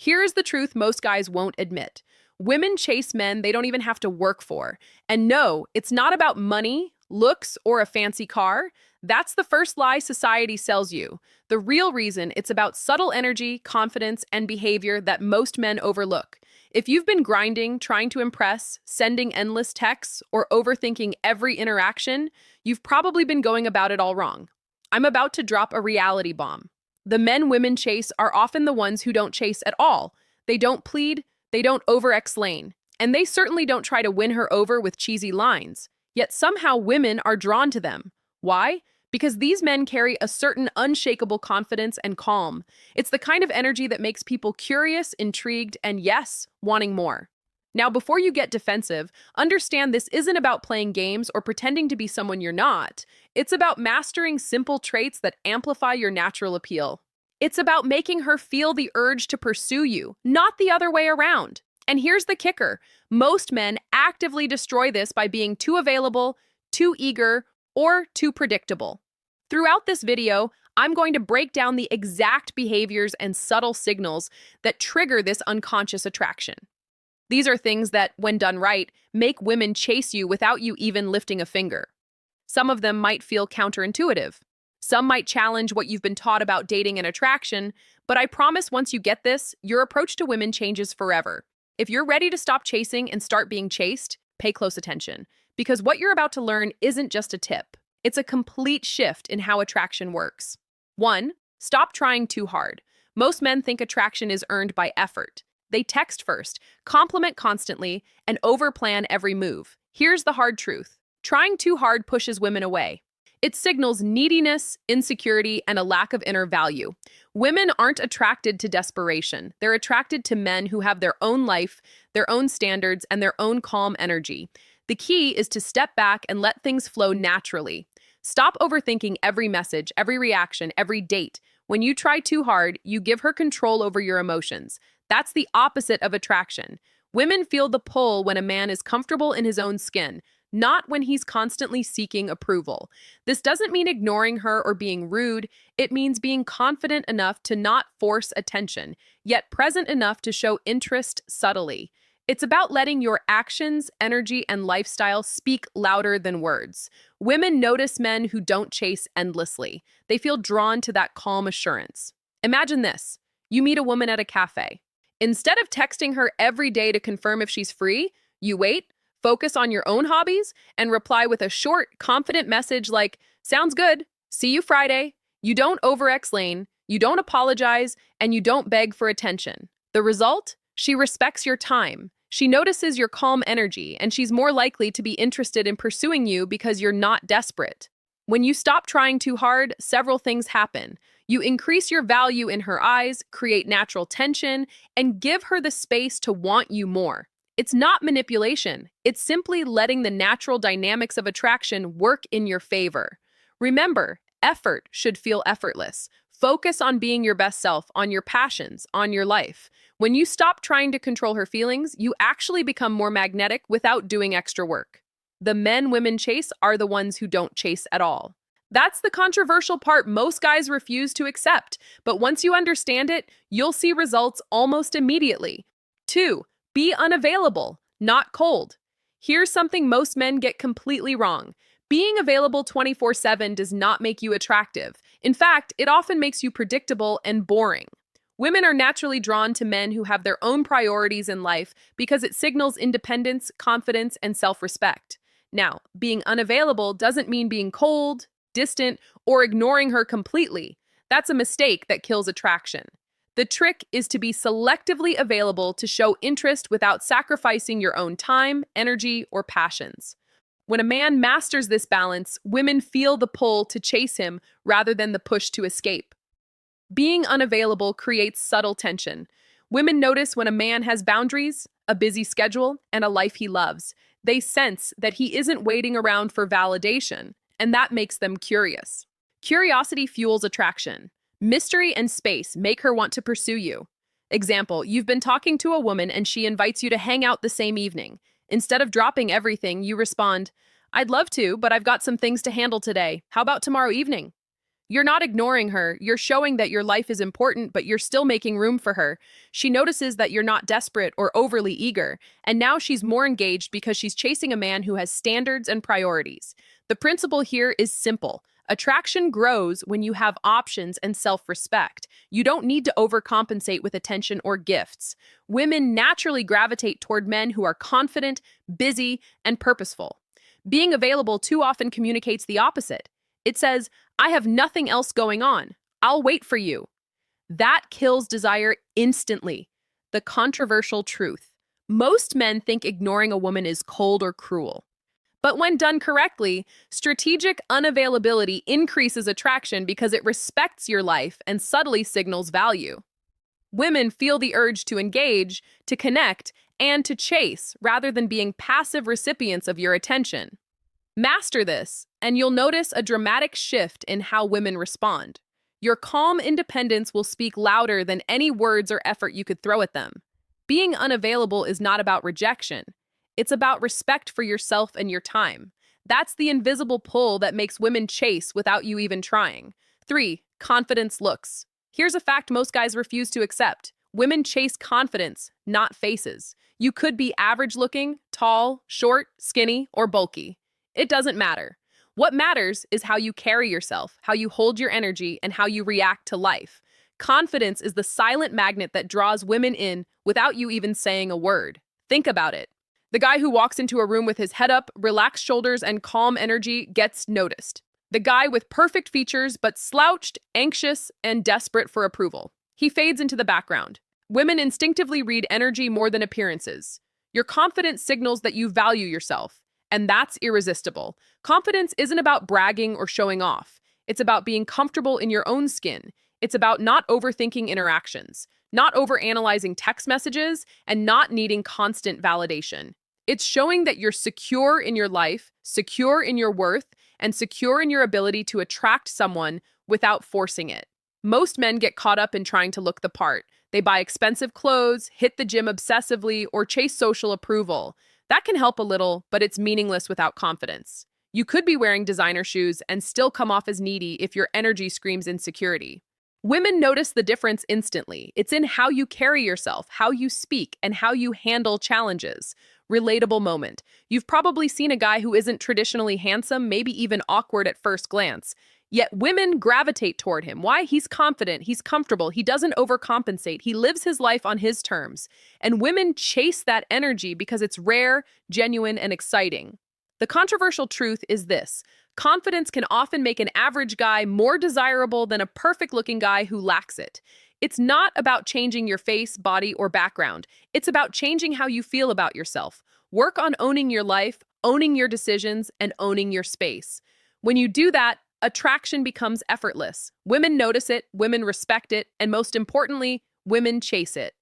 Here's the truth most guys won't admit. Women chase men they don't even have to work for. And no, it's not about money, looks, or a fancy car. That's the first lie society sells you. The real reason it's about subtle energy, confidence, and behavior that most men overlook. If you've been grinding, trying to impress, sending endless texts, or overthinking every interaction, you've probably been going about it all wrong. I'm about to drop a reality bomb. The men women chase are often the ones who don't chase at all. They don't plead, they don't over-explain, and they certainly don't try to win her over with cheesy lines. Yet somehow women are drawn to them. Why? Because these men carry a certain unshakable confidence and calm. It's the kind of energy that makes people curious, intrigued, and yes, wanting more. Now, before you get defensive, understand this isn't about playing games or pretending to be someone you're not. It's about mastering simple traits that amplify your natural appeal. It's about making her feel the urge to pursue you, not the other way around. And here's the kicker. Most men actively destroy this by being too available, too eager, or too predictable. Throughout this video, I'm going to break down the exact behaviors and subtle signals that trigger this unconscious attraction. These are things that, when done right, make women chase you without you even lifting a finger. Some of them might feel counterintuitive. Some might challenge what you've been taught about dating and attraction, but I promise once you get this, your approach to women changes forever. If you're ready to stop chasing and start being chased, pay close attention, because what you're about to learn isn't just a tip. It's a complete shift in how attraction works. 1. Stop trying too hard. Most men think attraction is earned by effort. They text first, compliment constantly, and overplan every move. Here's the hard truth. Trying too hard pushes women away. It signals neediness, insecurity, and a lack of inner value. Women aren't attracted to desperation. They're attracted to men who have their own life, their own standards, and their own calm energy. The key is to step back and let things flow naturally. Stop overthinking every message, every reaction, every date. When you try too hard, you give her control over your emotions. That's the opposite of attraction. Women feel the pull when a man is comfortable in his own skin, not when he's constantly seeking approval. This doesn't mean ignoring her or being rude. It means being confident enough to not force attention, yet present enough to show interest subtly. It's about letting your actions, energy, and lifestyle speak louder than words. Women notice men who don't chase endlessly. They feel drawn to that calm assurance. Imagine this. You meet a woman at a cafe. Instead of texting her every day to confirm if she's free, you wait, focus on your own hobbies, and reply with a short, confident message like, "Sounds good, see you Friday." You don't over-explain, you don't apologize, and you don't beg for attention. The result? She respects your time. She notices your calm energy, and she's more likely to be interested in pursuing you because you're not desperate. When you stop trying too hard, several things happen. You increase your value in her eyes, create natural tension, and give her the space to want you more. It's not manipulation. It's simply letting the natural dynamics of attraction work in your favor. Remember, effort should feel effortless. Focus on being your best self, on your passions, on your life. When you stop trying to control her feelings, you actually become more magnetic without doing extra work. The men women chase are the ones who don't chase at all. That's the controversial part most guys refuse to accept, but once you understand it, you'll see results almost immediately. 2. Be unavailable, not cold. Here's something most men get completely wrong. Being available 24/7 does not make you attractive. In fact, it often makes you predictable and boring. Women are naturally drawn to men who have their own priorities in life because it signals independence, confidence, and self-respect. Now, being unavailable doesn't mean being cold, distant, or ignoring her completely. That's a mistake that kills attraction. The trick is to be selectively available to show interest without sacrificing your own time, energy, or passions. When a man masters this balance, women feel the pull to chase him rather than the push to escape. Being unavailable creates subtle tension. Women notice when a man has boundaries, a busy schedule, and a life he loves. They sense that he isn't waiting around for validation, and that makes them curious. Curiosity fuels attraction. Mystery and space make her want to pursue you. Example, you've been talking to a woman and she invites you to hang out the same evening. Instead of dropping everything, you respond, "I'd love to, but I've got some things to handle today. How about tomorrow evening?" You're not ignoring her. You're showing that your life is important, but you're still making room for her. She notices that you're not desperate or overly eager, and now she's more engaged because she's chasing a man who has standards and priorities. The principle here is simple. Attraction grows when you have options and self respect. You don't need to overcompensate with attention or gifts. Women naturally gravitate toward men who are confident, busy, and purposeful. Being available too often communicates the opposite. It says, I have nothing else going on. I'll wait for you. That kills desire instantly. The controversial truth. Most men think ignoring a woman is cold or cruel. But when done correctly, strategic unavailability increases attraction because it respects your life and subtly signals value. Women feel the urge to engage, to connect, and to chase rather than being passive recipients of your attention. Master this, and you'll notice a dramatic shift in how women respond. Your calm independence will speak louder than any words or effort you could throw at them. Being unavailable is not about rejection. It's about respect for yourself and your time. That's the invisible pull that makes women chase without you even trying. 3. Confidence looks. Here's a fact most guys refuse to accept. Women chase confidence, not faces. You could be average looking, tall, short, skinny, or bulky. It doesn't matter. What matters is how you carry yourself, how you hold your energy, and how you react to life. Confidence is the silent magnet that draws women in without you even saying a word. Think about it. The guy who walks into a room with his head up, relaxed shoulders, and calm energy gets noticed. The guy with perfect features but slouched, anxious, and desperate for approval. He fades into the background. Women instinctively read energy more than appearances. Your confidence signals that you value yourself, and that's irresistible. Confidence isn't about bragging or showing off. It's about being comfortable in your own skin. It's about not overthinking interactions, not overanalyzing text messages, and not needing constant validation. It's showing that you're secure in your life, secure in your worth, and secure in your ability to attract someone without forcing it. Most men get caught up in trying to look the part. They buy expensive clothes, hit the gym obsessively, or chase social approval. That can help a little, but it's meaningless without confidence. You could be wearing designer shoes and still come off as needy if your energy screams insecurity. Women notice the difference instantly. It's in how you carry yourself, how you speak, and how you handle challenges. Relatable moment. You've probably seen a guy who isn't traditionally handsome, maybe even awkward at first glance. Yet women gravitate toward him. Why? He's confident, he's comfortable, he doesn't overcompensate, he lives his life on his terms. And women chase that energy because it's rare, genuine, and exciting. The controversial truth is this. Confidence can often make an average guy more desirable than a perfect-looking guy who lacks it. It's not about changing your face, body, or background. It's about changing how you feel about yourself. Work on owning your life, owning your decisions, and owning your space. When you do that, attraction becomes effortless. Women notice it, women respect it, and most importantly, women chase it.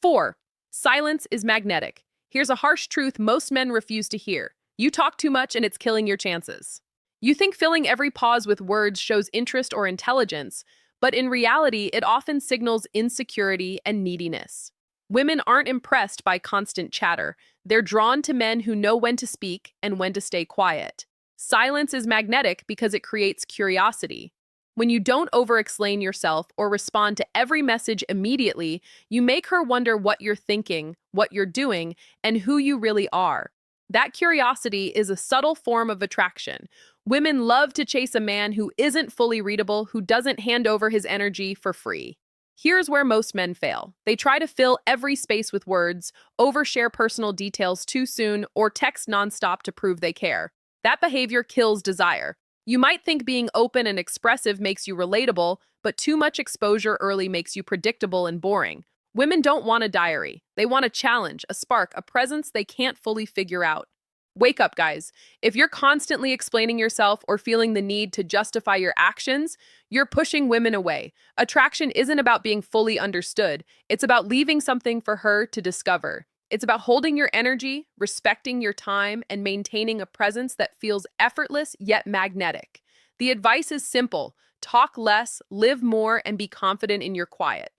4. Silence is magnetic. Here's a harsh truth most men refuse to hear. You talk too much and it's killing your chances. You think filling every pause with words shows interest or intelligence, but in reality, it often signals insecurity and neediness. Women aren't impressed by constant chatter. They're drawn to men who know when to speak and when to stay quiet. Silence is magnetic because it creates curiosity. When you don't over-explain yourself or respond to every message immediately, you make her wonder what you're thinking, what you're doing, and who you really are. That curiosity is a subtle form of attraction. Women love to chase a man who isn't fully readable, who doesn't hand over his energy for free. Here's where most men fail. They try to fill every space with words, overshare personal details too soon, or text nonstop to prove they care. That behavior kills desire. You might think being open and expressive makes you relatable, but too much exposure early makes you predictable and boring. Women don't want a diary. They want a challenge, a spark, a presence they can't fully figure out. Wake up, guys. If you're constantly explaining yourself or feeling the need to justify your actions, you're pushing women away. Attraction isn't about being fully understood. It's about leaving something for her to discover. It's about holding your energy, respecting your time, and maintaining a presence that feels effortless yet magnetic. The advice is simple. Talk less, live more, and be confident in your quiet.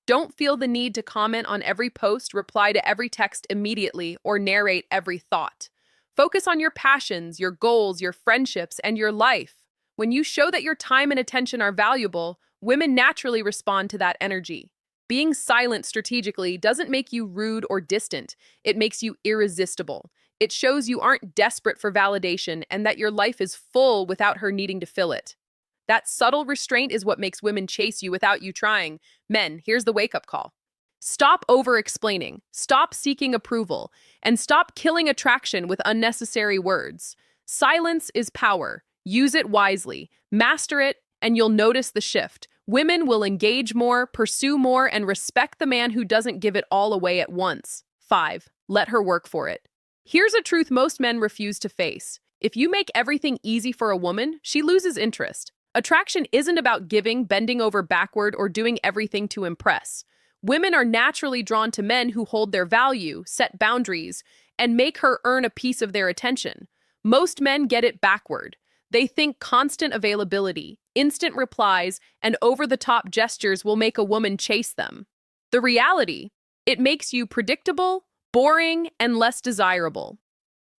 Don't feel the need to comment on every post, reply to every text immediately, or narrate every thought. Focus on your passions, your goals, your friendships, and your life. When you show that your time and attention are valuable, women naturally respond to that energy. Being silent strategically doesn't make you rude or distant, it makes you irresistible. It shows you aren't desperate for validation and that your life is full without her needing to fill it. That subtle restraint is what makes women chase you without you trying. Men, here's the wake-up call. Stop over-explaining, stop seeking approval, and stop killing attraction with unnecessary words. Silence is power. Use it wisely. Master it, and you'll notice the shift. Women will engage more, pursue more, and respect the man who doesn't give it all away at once. 5. Let her work for it. Here's a truth most men refuse to face. If you make everything easy for a woman, she loses interest. Attraction isn't about giving, bending over backward, or doing everything to impress. Women are naturally drawn to men who hold their value, set boundaries, and make her earn a piece of their attention. Most men get it backward. They think constant availability, instant replies, and over-the-top gestures will make a woman chase them. The reality, it makes you predictable, boring, and less desirable.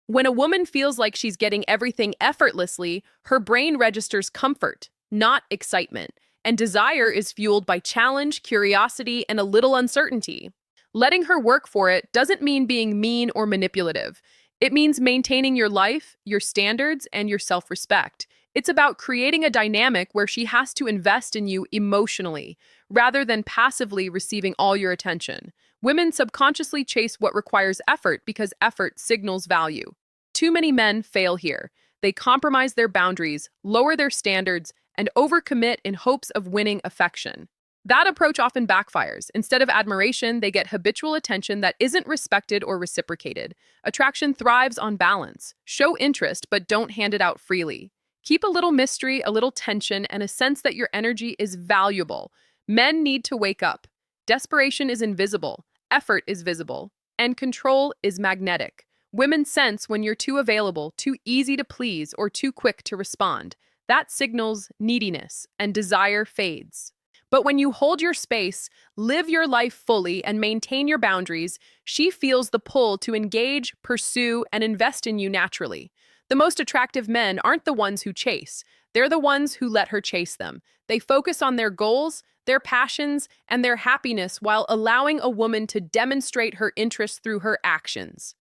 When a woman feels like she's getting everything effortlessly, her brain registers comfort, not excitement, and desire is fueled by challenge, curiosity, and a little uncertainty. Letting her work for it doesn't mean being mean or manipulative. It means maintaining your life, your standards, and your self-respect. It's about creating a dynamic where she has to invest in you emotionally, rather than passively receiving all your attention. Women subconsciously chase what requires effort because effort signals value. Too many men fail here. They compromise their boundaries, lower their standards, and overcommit in hopes of winning affection. That approach often backfires. Instead of admiration, they get habitual attention that isn't respected or reciprocated. Attraction thrives on balance. Show interest, but don't hand it out freely. Keep a little mystery, a little tension, and a sense that your energy is valuable. Men need to wake up. Desperation is invisible, effort is visible, and control is magnetic. Women sense when you're too available, too easy to please, or too quick to respond. That signals neediness, and desire fades. But when you hold your space, live your life fully, and maintain your boundaries, she feels the pull to engage, pursue, and invest in you naturally. The most attractive men aren't the ones who chase. They're the ones who let her chase them. They focus on their goals, their passions, and their happiness while allowing a woman to demonstrate her interest through her actions.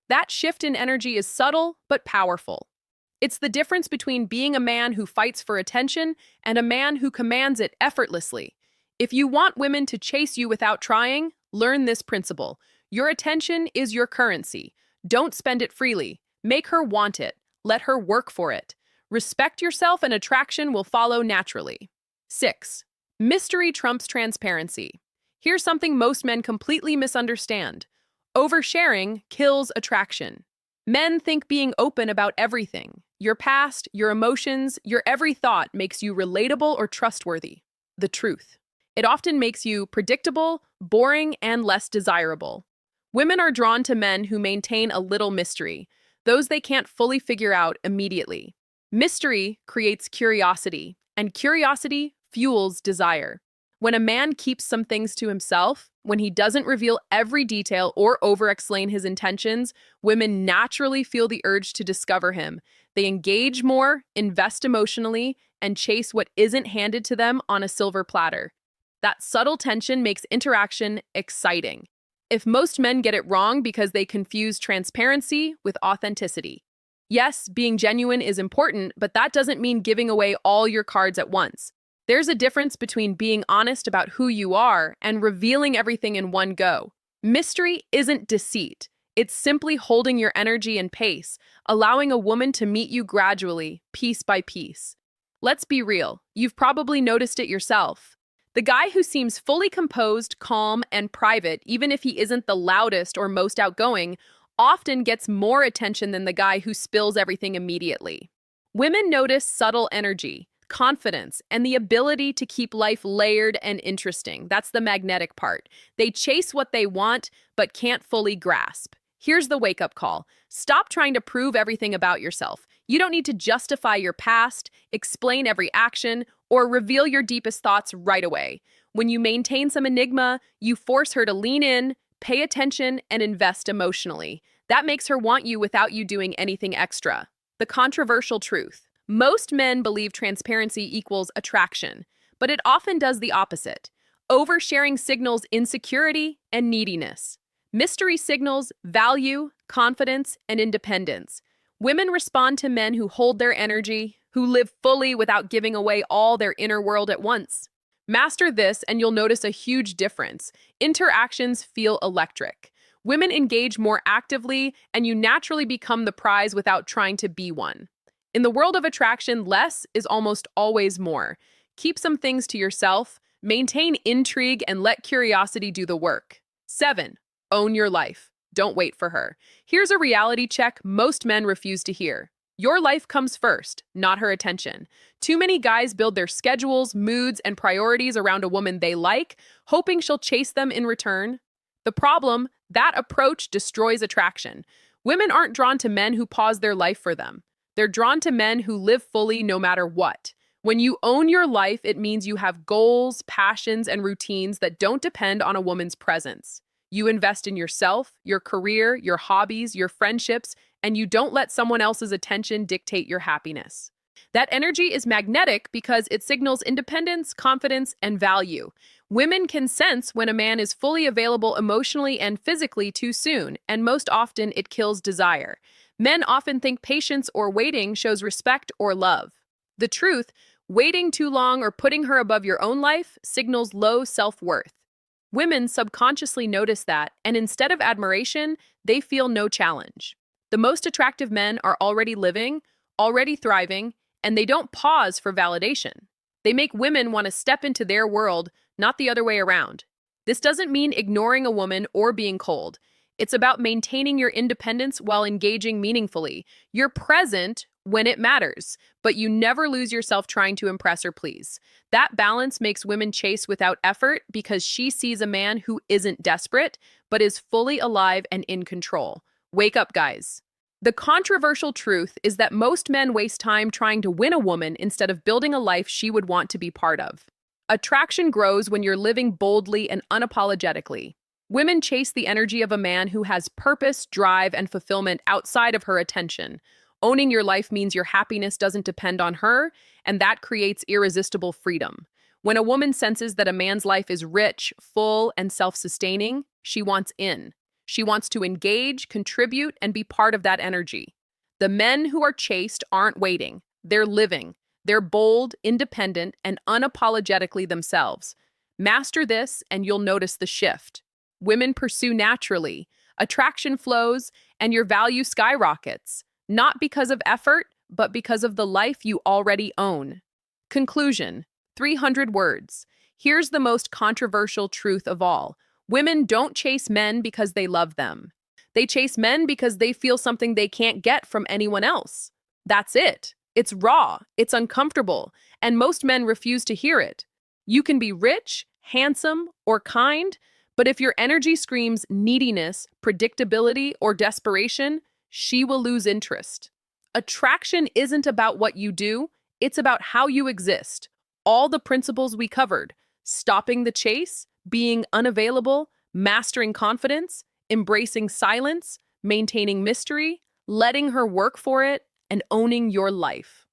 That shift in energy is subtle but powerful. It's the difference between being a man who fights for attention and a man who commands it effortlessly. If you want women to chase you without trying, learn this principle. Your attention is your currency. Don't spend it freely. Make her want it. Let her work for it. Respect yourself and attraction will follow naturally. 6. Mystery trumps transparency. Here's something most men completely misunderstand. Oversharing kills attraction. Men think being open about everything, your past, your emotions, your every thought makes you relatable or trustworthy. The truth. It often makes you predictable, boring, and less desirable. Women are drawn to men who maintain a little mystery, those they can't fully figure out immediately. Mystery creates curiosity, and curiosity fuels desire. When a man keeps some things to himself, when he doesn't reveal every detail or over-explain his intentions, women naturally feel the urge to discover him. They engage more, invest emotionally, and chase what isn't handed to them on a silver platter. That subtle tension makes interaction exciting. If most men get it wrong because they confuse transparency with authenticity. Yes, being genuine is important, but that doesn't mean giving away all your cards at once. There's a difference between being honest about who you are and revealing everything in one go. Mystery isn't deceit. It's simply holding your energy and pace, allowing a woman to meet you gradually, piece by piece. Let's be real. You've probably noticed it yourself. The guy who seems fully composed, calm, and private, even if he isn't the loudest or most outgoing, often gets more attention than the guy who spills everything immediately. Women notice subtle energy, confidence, and the ability to keep life layered and interesting. That's the magnetic part. They chase what they want, but can't fully grasp. Here's the wake-up call. Stop trying to prove everything about yourself. You don't need to justify your past, explain every action, or reveal your deepest thoughts right away. When you maintain some enigma, you force her to lean in, pay attention, and invest emotionally. That makes her want you without you doing anything extra. The controversial truth. Most men believe transparency equals attraction, but it often does the opposite. Oversharing signals insecurity and neediness. Mystery signals value, confidence, and independence. Women respond to men who hold their energy, who live fully without giving away all their inner world at once. Master this, and you'll notice a huge difference. Interactions feel electric. Women engage more actively, and you naturally become the prize without trying to be one. In the world of attraction, less is almost always more. Keep some things to yourself, maintain intrigue, and let curiosity do the work. 7. Own your life. Don't wait for her. Here's a reality check most men refuse to hear. Your life comes first, not her attention. Too many guys build their schedules, moods, and priorities around a woman they like, hoping she'll chase them in return. The problem, that approach destroys attraction. Women aren't drawn to men who pause their life for them. They're drawn to men who live fully no matter what. When you own your life, it means you have goals, passions, and routines that don't depend on a woman's presence. You invest in yourself, your career, your hobbies, your friendships, and you don't let someone else's attention dictate your happiness. That energy is magnetic because it signals independence, confidence, and value. Women can sense when a man is fully available emotionally and physically too soon, and most often it kills desire. Men often think patience or waiting shows respect or love. The truth, waiting too long or putting her above your own life signals low self-worth. Women subconsciously notice that, and instead of admiration, they feel no challenge. The most attractive men are already living, already thriving, and they don't pause for validation. They make women want to step into their world, not the other way around. This doesn't mean ignoring a woman or being cold. It's about maintaining your independence while engaging meaningfully. You're present when it matters, but you never lose yourself trying to impress or please. That balance makes women chase without effort because she sees a man who isn't desperate, but is fully alive and in control. Wake up, guys. The controversial truth is that most men waste time trying to win a woman instead of building a life she would want to be part of. Attraction grows when you're living boldly and unapologetically. Women chase the energy of a man who has purpose, drive, and fulfillment outside of her attention. Owning your life means your happiness doesn't depend on her, and that creates irresistible freedom. When a woman senses that a man's life is rich, full, and self-sustaining, she wants in. She wants to engage, contribute, and be part of that energy. The men who are chased aren't waiting. They're living. They're bold, independent, and unapologetically themselves. Master this, and you'll notice the shift. Women pursue naturally. Attraction flows, and your value skyrockets. Not because of effort, but because of the life you already own. Conclusion, 300 words. Here's the most controversial truth of all. Women don't chase men because they love them. They chase men because they feel something they can't get from anyone else. That's it. It's raw, it's uncomfortable, and most men refuse to hear it. You can be rich, handsome, or kind, but if your energy screams neediness, predictability, or desperation, she will lose interest. Attraction isn't about what you do, it's about how you exist. All the principles we covered, stopping the chase, being unavailable, mastering confidence, embracing silence, maintaining mystery, letting her work for it, and owning your life.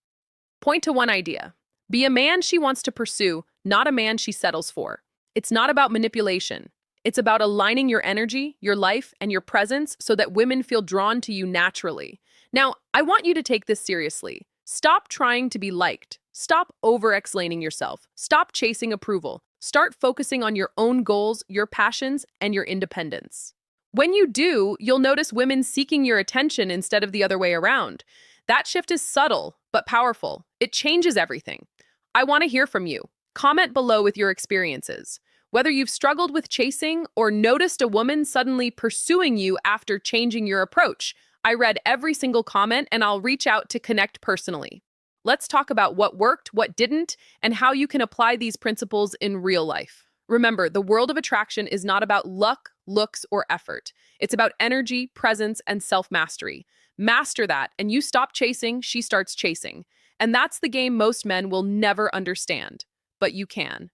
Point to one idea. Be a man she wants to pursue, not a man she settles for. It's not about manipulation. It's about aligning your energy, your life, and your presence so that women feel drawn to you naturally. Now, I want you to take this seriously. Stop trying to be liked. Stop over-explaining yourself. Stop chasing approval. Start focusing on your own goals, your passions, and your independence. When you do, you'll notice women seeking your attention instead of the other way around. That shift is subtle, but powerful. It changes everything. I want to hear from you. Comment below with your experiences. Whether you've struggled with chasing or noticed a woman suddenly pursuing you after changing your approach, I read every single comment and I'll reach out to connect personally. Let's talk about what worked, what didn't, and how you can apply these principles in real life. Remember, the world of attraction is not about luck, looks, or effort. It's about energy, presence, and self-mastery. Master that, and you stop chasing, she starts chasing. And that's the game most men will never understand. But you can.